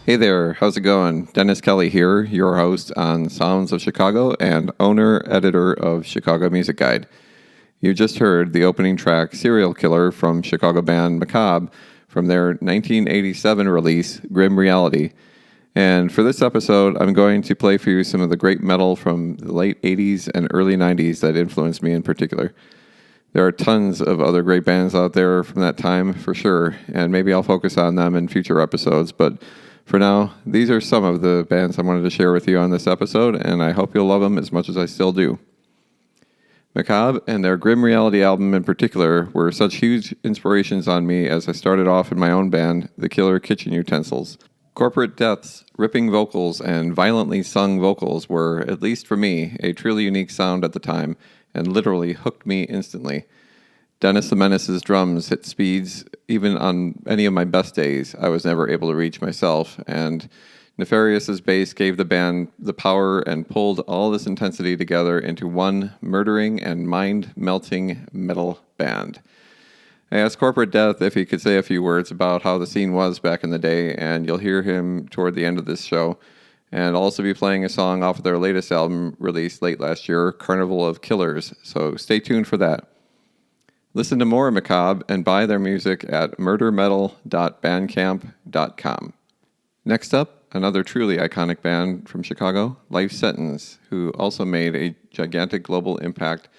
Hey there, how's it going? Dennis Kelly here, your host on Sounds of Chicago and owner-editor of Chicago Music Guide. You just heard the opening track, Serial Killer, from Chicago band Macabre from their 1987 release, Grim Reality. And for this episode, I'm going to play for you some of the great metal from the late 80s and early 90s that influenced me in particular. There are tons of other great bands out there from that time, for sure, and maybe I'll focus on them in future episodes, but for now, these are some of the bands I wanted to share with you on this episode, and I hope you'll love them as much as I still do. Macabre and their Grim Reality album in particular were such huge inspirations on me as I started off in my own band, The Killer Kitchen Utensils. Corporate Death's ripping vocals and violently sung vocals were, at least for me, a truly unique sound at the time, and literally hooked me instantly. Dennis the Menace's drums hit speeds even on any of my best days I was never able to reach myself, and Nefarious's bass gave the band the power and pulled all this intensity together into one murdering and mind-melting metal band. I asked Corporate Death if he could say a few words about how the scene was back in the day, and you'll hear him toward the end of this show. And I'll also be playing a song off of their latest album released late last year, Carnival of Killers, so stay tuned for that. Listen to more Macabre and buy their music at murdermetal.bandcamp.com. Next up, another truly iconic band from Chicago, Life Sentence, who also made a gigantic global impact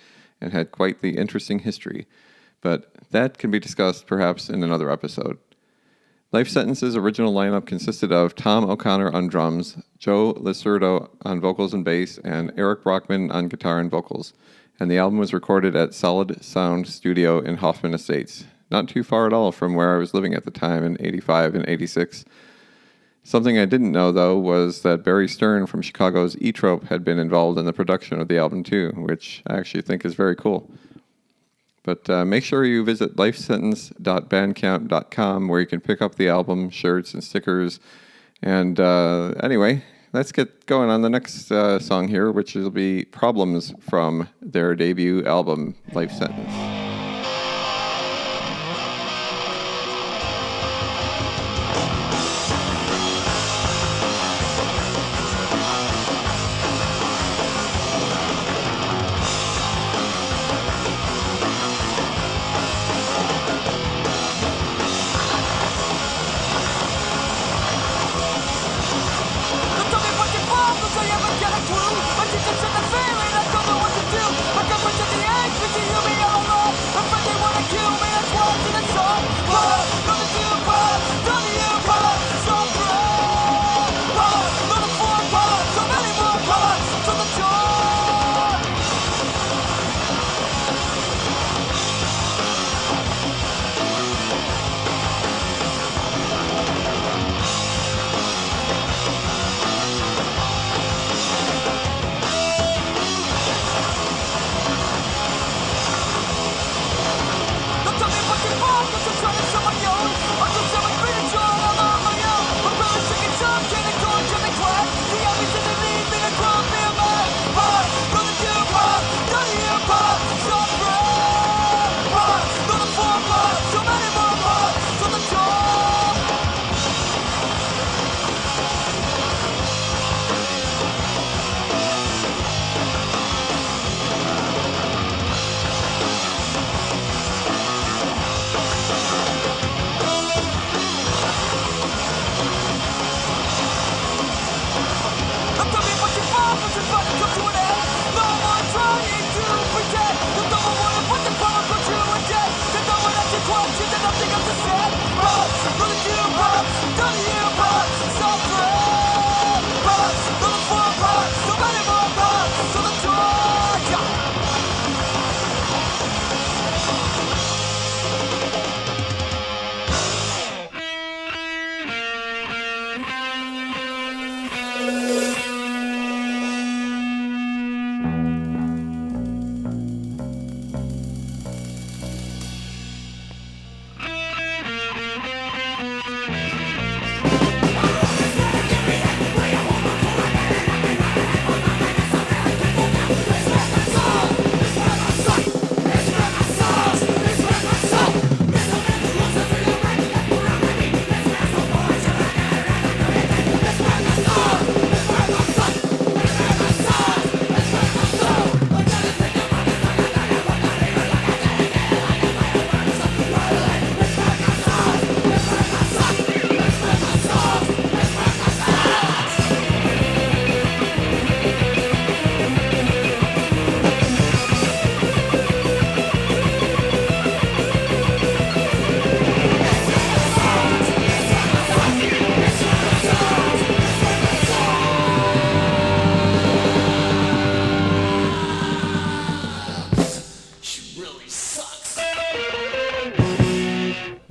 and had quite the interesting history. But that can be discussed perhaps in another episode. Life Sentence's original lineup consisted of Tom O'Connor on drums, Joe Licerdo on vocals and bass, and Eric Brockman on guitar and vocals. And the album was recorded at Solid Sound Studio in Hoffman Estates, not too far at all from where I was living at the time in 85 and 86. Something I didn't know, though, was that Barry Stern from Chicago's E-Trope had been involved in the production of the album, too, which I actually think is very cool. But make sure you visit lifesentence.bandcamp.com where you can pick up the album, shirts, and stickers. And anyway, let's get going on the next song here, which will be Problems from their debut album, Life Sentence. But you just said the feeling, I don't know what to do. My girlfriend to the end, but you me all alone.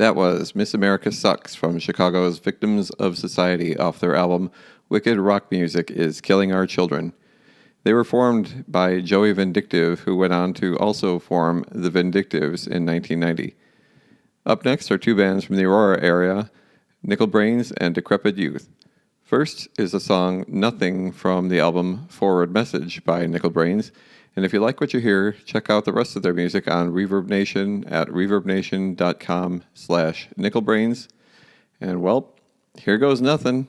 That was Miss America Sucks from Chicago's Victims of Society off their album Wicked Rock Music is Killing Our Children. They were formed by Joey Vindictive, who went on to also form the Vindictives in 1990. Up next are two bands from the Aurora area, Nickel Brains and Decrepit Youth. First is the song Nothing from the album Forward Message by Nickel Brains. And if you like what you hear, check out the rest of their music on Reverb Nation at reverbnation.com/nickelbrains. And well, here goes nothing.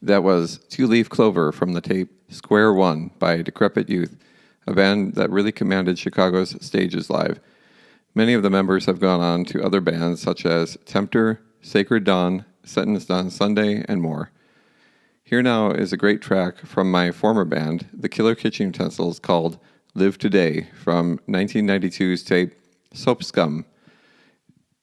That was Two Leaf Clover from the tape Square One by Decrepit Youth, a band that really commanded Chicago's stages live. Many of the members have gone on to other bands such as Tempter, Sacred Dawn, Sentenced on Sunday, and more. Here now is a great track from my former band, the Killer Kitchen Utensils, called Live Today from 1992's tape Soap Scum.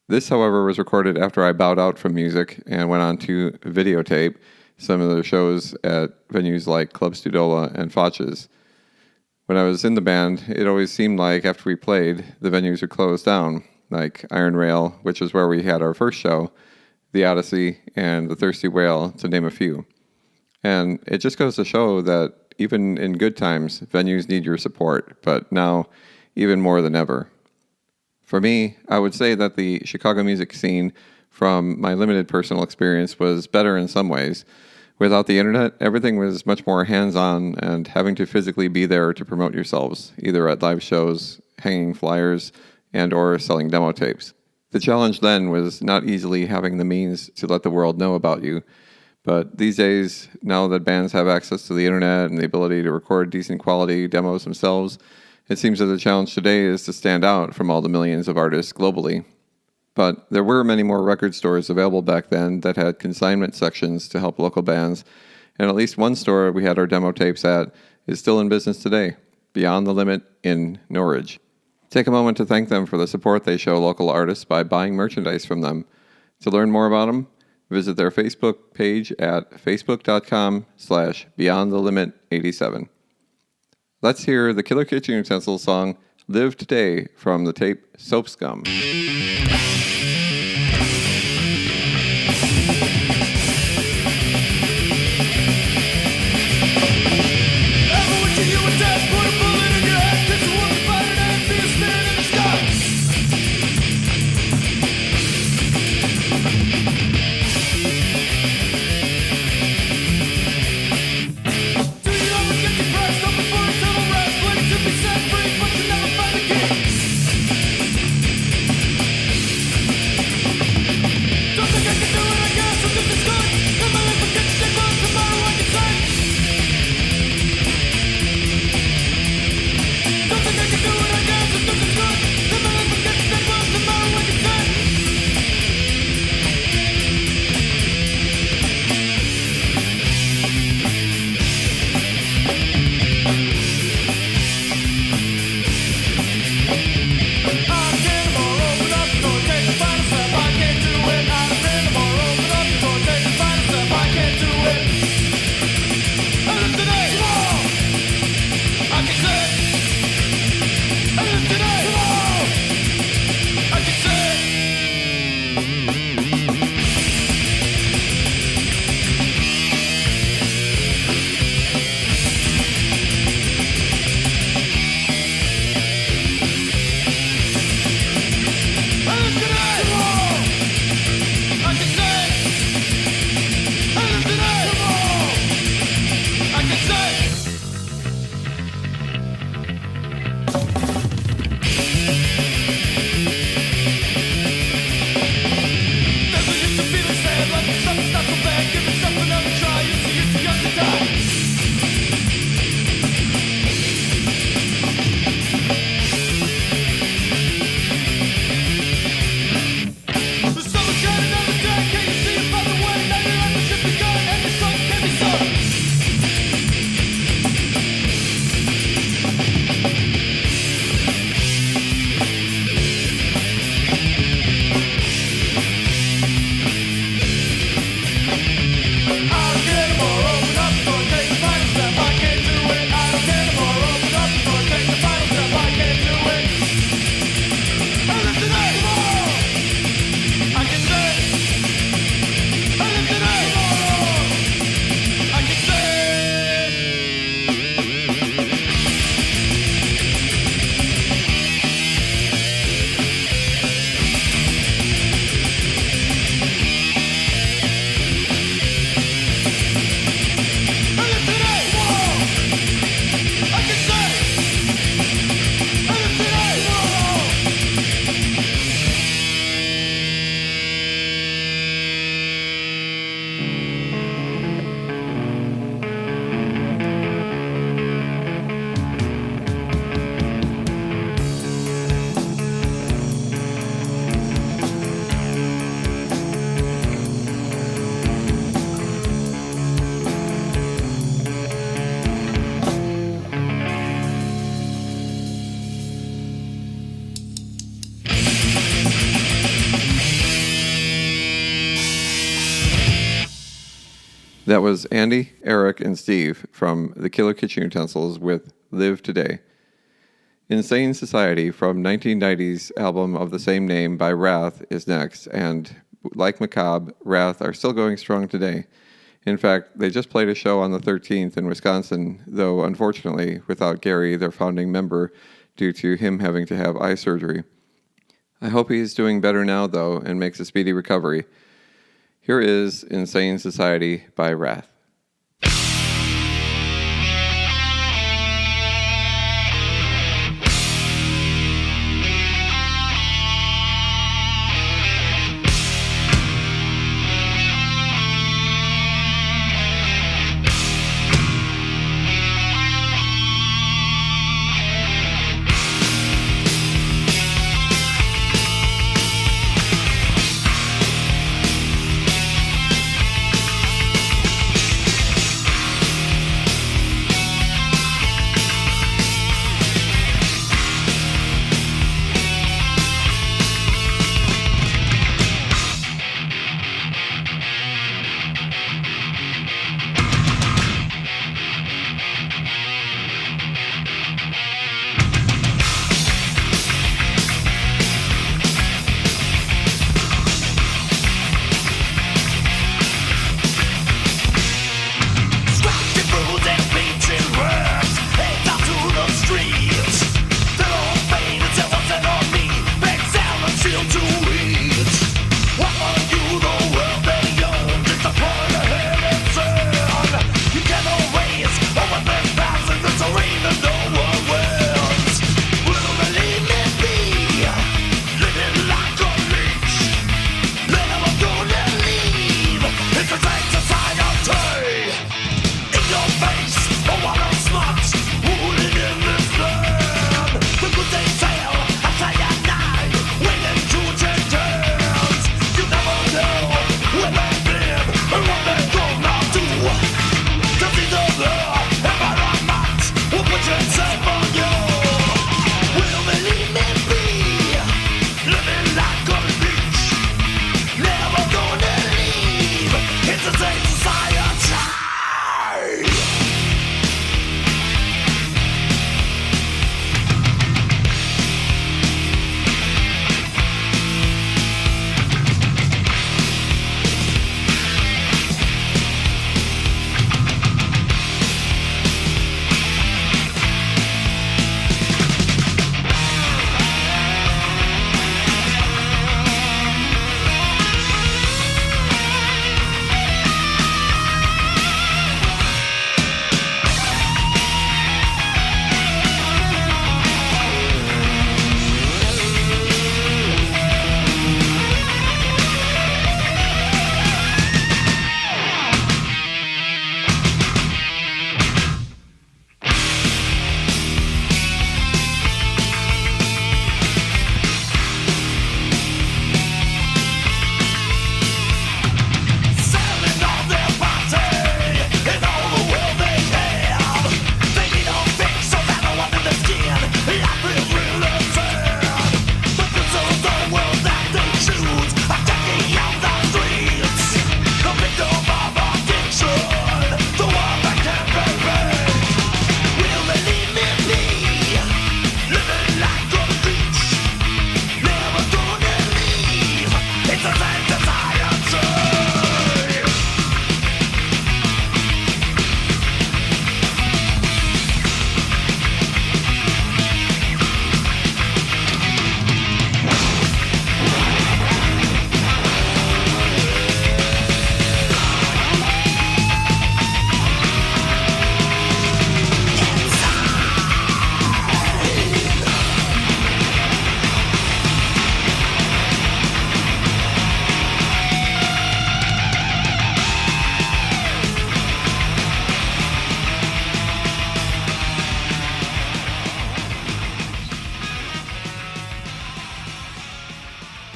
This, however, was recorded after I bowed out from music and went on to videotape, some of their shows at venues like Club Studola and Foch's. When I was in the band, it always seemed like after we played, the venues would close down, like Iron Rail, which is where we had our first show, the Odyssey, and the Thirsty Whale, to name a few. And it just goes to show that even in good times, venues need your support, but now even more than ever. For me, I would say that the Chicago music scene, from my limited personal experience, was better in some ways. Without the internet, everything was much more hands-on and having to physically be there to promote yourselves, either at live shows, hanging flyers, and or selling demo tapes. The challenge then was not easily having the means to let the world know about you. But these days, now that bands have access to the internet and the ability to record decent quality demos themselves, it seems that the challenge today is to stand out from all the millions of artists globally. But there were many more record stores available back then that had consignment sections to help local bands, and at least one store we had our demo tapes at is still in business today, Beyond the Limit in Norridge. Take a moment to thank them for the support they show local artists by buying merchandise from them. To learn more about them, visit their Facebook page at facebook.com/BeyondTheLimit87. Let's hear the Killer Kitchen Utensils song Live Today from the tape Soap Scum. That was Andy, Eric, and Steve from the Killer Kitchen Utensils with Live Today. Insane Society from 1990's album of the same name by Wrath is next, and like Macabre, Wrath are still going strong today. In fact, they just played a show on the 13th in Wisconsin, though unfortunately without Gary, their founding member, due to him having to have eye surgery. I hope he's doing better now, though, and makes a speedy recovery. Here is Insane Society by Wrath.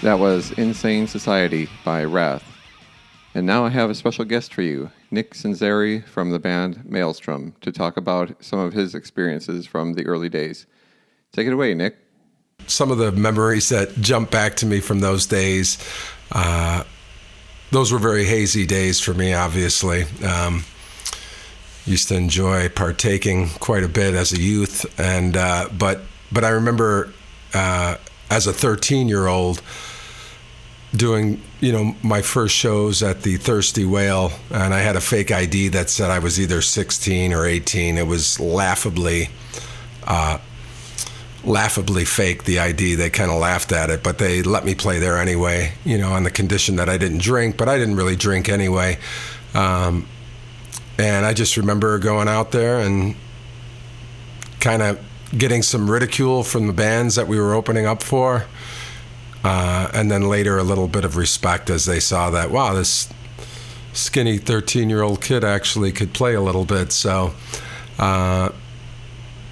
That was Insane Society by Wrath. And now I have a special guest for you, Nick Sanzeri from the band Maelstrom, to talk about some of his experiences from the early days. Take it away, Nick. Some of the memories that jump back to me from those days, those were very hazy days for me, obviously. Used to enjoy partaking quite a bit as a youth, and but I remember as a 13-year-old doing my first shows at the Thirsty Whale, and I had a fake ID that said I was either 16 or 18. It was laughably fake, the ID. They kind of laughed at it, but they let me play there anyway, on the condition that I didn't drink, but I didn't really drink anyway. And I just remember going out there and kind of getting some ridicule from the bands that we were opening up for. And then later a little bit of respect as they saw that, wow, this skinny 13-year-old kid actually could play a little bit. So that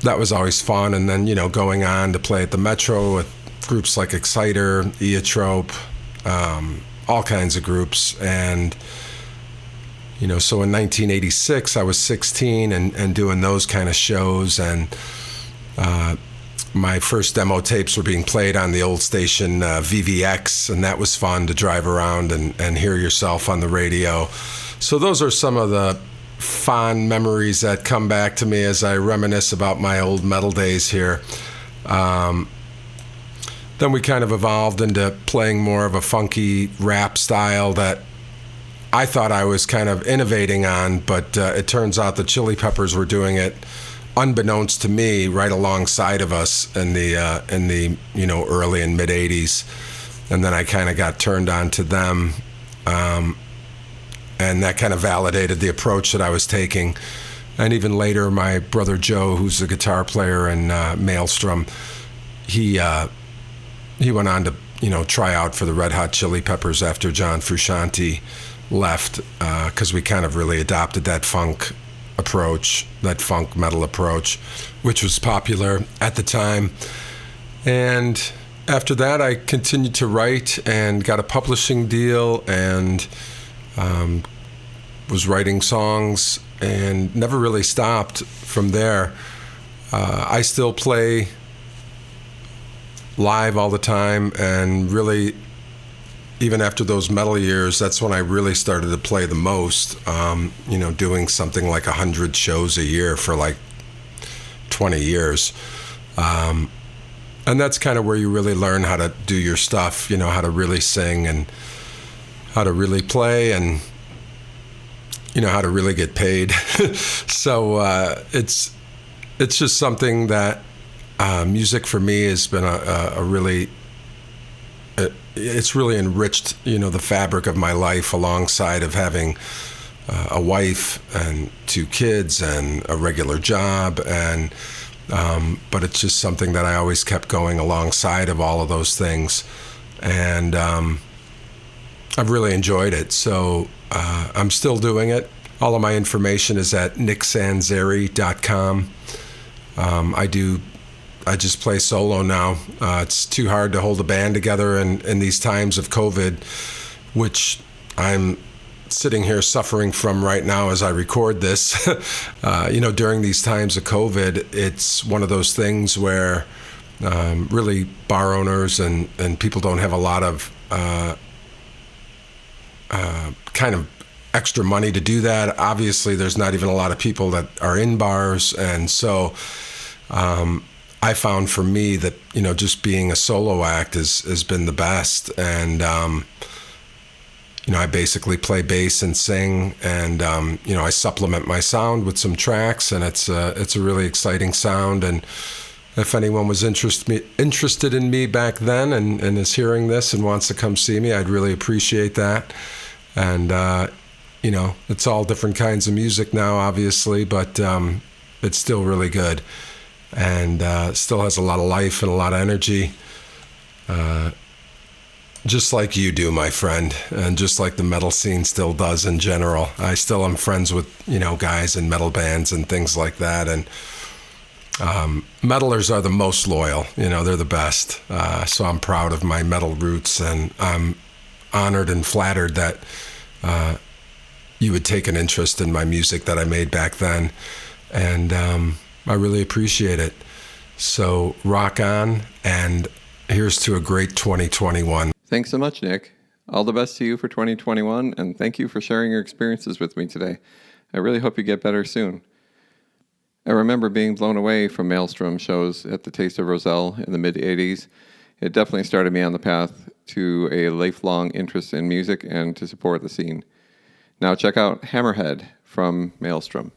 was always fun. And then, going on to play at the Metro with groups like Exciter, Eotrope, all kinds of groups. And so in 1986, I was 16 and doing those kind of shows, and my first demo tapes were being played on the old station VVX, and that was fun to drive around and hear yourself on the radio. So those are some of the fond memories that come back to me as I reminisce about my old metal days here. Then we kind of evolved into playing more of a funky rap style that I thought I was kind of innovating on, but it turns out the Chili Peppers were doing it unbeknownst to me right alongside of us in the early and mid 80s. And then I kind of got turned on to them, and that kind of validated the approach that I was taking. And even later, my brother Joe, who's the guitar player in Maelstrom, he went on to try out for the Red Hot Chili Peppers after John Frusciante left, because we kind of really adopted that funk approach, that funk metal approach, which was popular at the time. And after that, I continued to write and got a publishing deal, and was writing songs and never really stopped from there. I still play live all the time, and really, even after those metal years, that's when I really started to play the most, doing something like 100 shows a year for like 20 years. And that's kind of where you really learn how to do your stuff, how to really sing and how to really play and, how to really get paid. So it's just something that music for me has been a really... It's really enriched, the fabric of my life, alongside of having a wife and 2 kids and a regular job. And but it's just something that I always kept going alongside of all of those things. And I've really enjoyed it. So I'm still doing it. All of my information is at nicksanzeri.com. I just play solo now. It's too hard to hold a band together in these times of COVID, which I'm sitting here suffering from right now as I record this. During these times of COVID, it's one of those things where really bar owners and people don't have a lot of kind of extra money to do that. Obviously, there's not even a lot of people that are in bars, and so I found for me that, just being a solo act has been the best. And, I basically play bass and sing, and, I supplement my sound with some tracks, and it's a really exciting sound. And if anyone was interested in me back then and is hearing this and wants to come see me, I'd really appreciate that. And, it's all different kinds of music now, obviously, but it's still really good. And still has a lot of life and a lot of energy, just like you do, my friend, and just like the metal scene still does in general. I still am friends with, guys in metal bands and things like that, and metalers are the most loyal, they're the best. So I'm proud of my metal roots, and I'm honored and flattered that you would take an interest in my music that I made back then, and I really appreciate it. So rock on, and here's to a great 2021. Thanks so much, Nick. All the best to you for 2021, and thank you for sharing your experiences with me today. I really hope you get better soon. I remember being blown away from Maelstrom shows at the Taste of Roselle in the mid-'80s. It definitely started me on the path to a lifelong interest in music and to support the scene. Now check out Hammerhead from Maelstrom.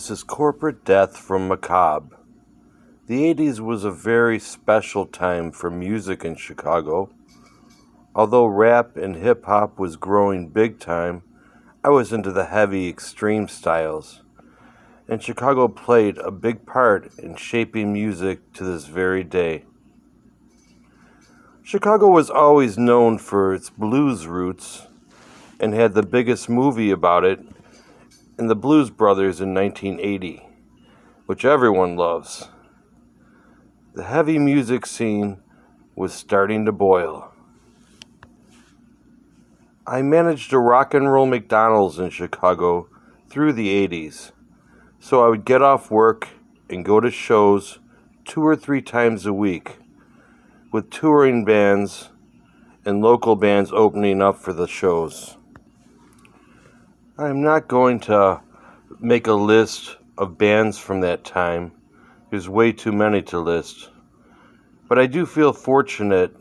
This is Corporate Death from Macabre. The 80s was a very special time for music in Chicago. Although rap and hip-hop was growing big time, I was into the heavy, extreme styles. And Chicago played a big part in shaping music to this very day. Chicago was always known for its blues roots and had the biggest movie about it in The Blues Brothers in 1980, which everyone loves. The heavy music scene was starting to boil. I managed a rock and roll McDonald's in Chicago through the 80s, so I would get off work and go to shows 2 or 3 times a week, with touring bands and local bands opening up for the shows. I'm not going to make a list of bands from that time. There's way too many to list. But I do feel fortunate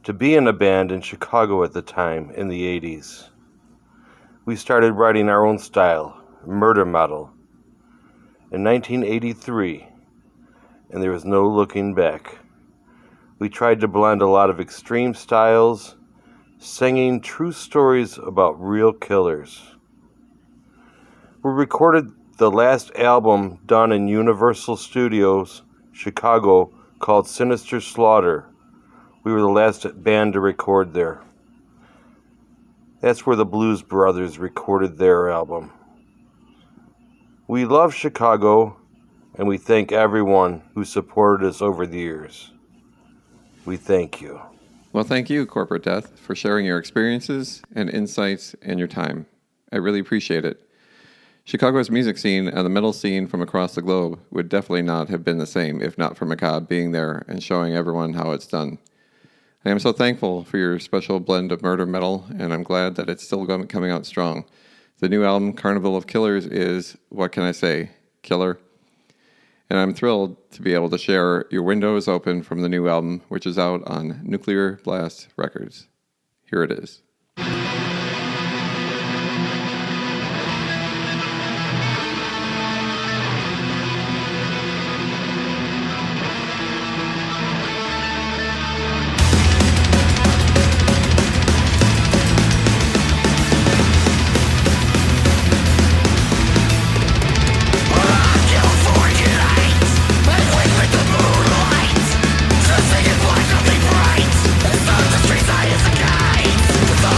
to be in a band in Chicago at the time, in the 80s. We started writing our own style, murder metal, in 1983, and there was no looking back. We tried to blend a lot of extreme styles, singing true stories about real killers. We recorded the last album done in Universal Studios, Chicago, called Sinister Slaughter. We were the last band to record there. That's where the Blues Brothers recorded their album. We love Chicago, and we thank everyone who supported us over the years. We thank you. Well, thank you, Corporate Death, for sharing your experiences and insights and your time. I really appreciate it. Chicago's music scene and the metal scene from across the globe would definitely not have been the same if not for Macabre being there and showing everyone how it's done. I am so thankful for your special blend of murder metal, and I'm glad that it's still coming out strong. The new album, Carnival of Killers, is, what can I say, killer. And I'm thrilled to be able to share Your Window is Open from the new album, which is out on Nuclear Blast Records. Here it is. Streets I as a guide.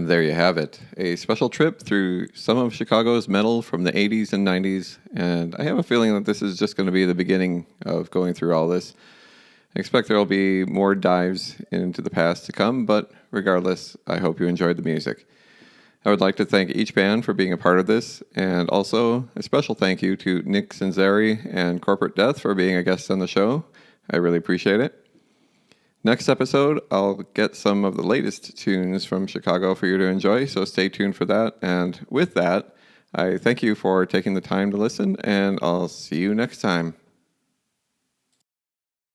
There you have it. A special trip through some of Chicago's metal from the 80s and 90s. And I have a feeling that this is just going to be the beginning of going through all this. I expect there will be more dives into the past to come, but regardless, I hope you enjoyed the music. I would like to thank each band for being a part of this, and also a special thank you to Nick Sanzeri and Corporate Death for being a guest on the show. I really appreciate it. Next episode, I'll get some of the latest tunes from Chicago for you to enjoy, so stay tuned for that. And with that, I thank you for taking the time to listen, and I'll see you next time.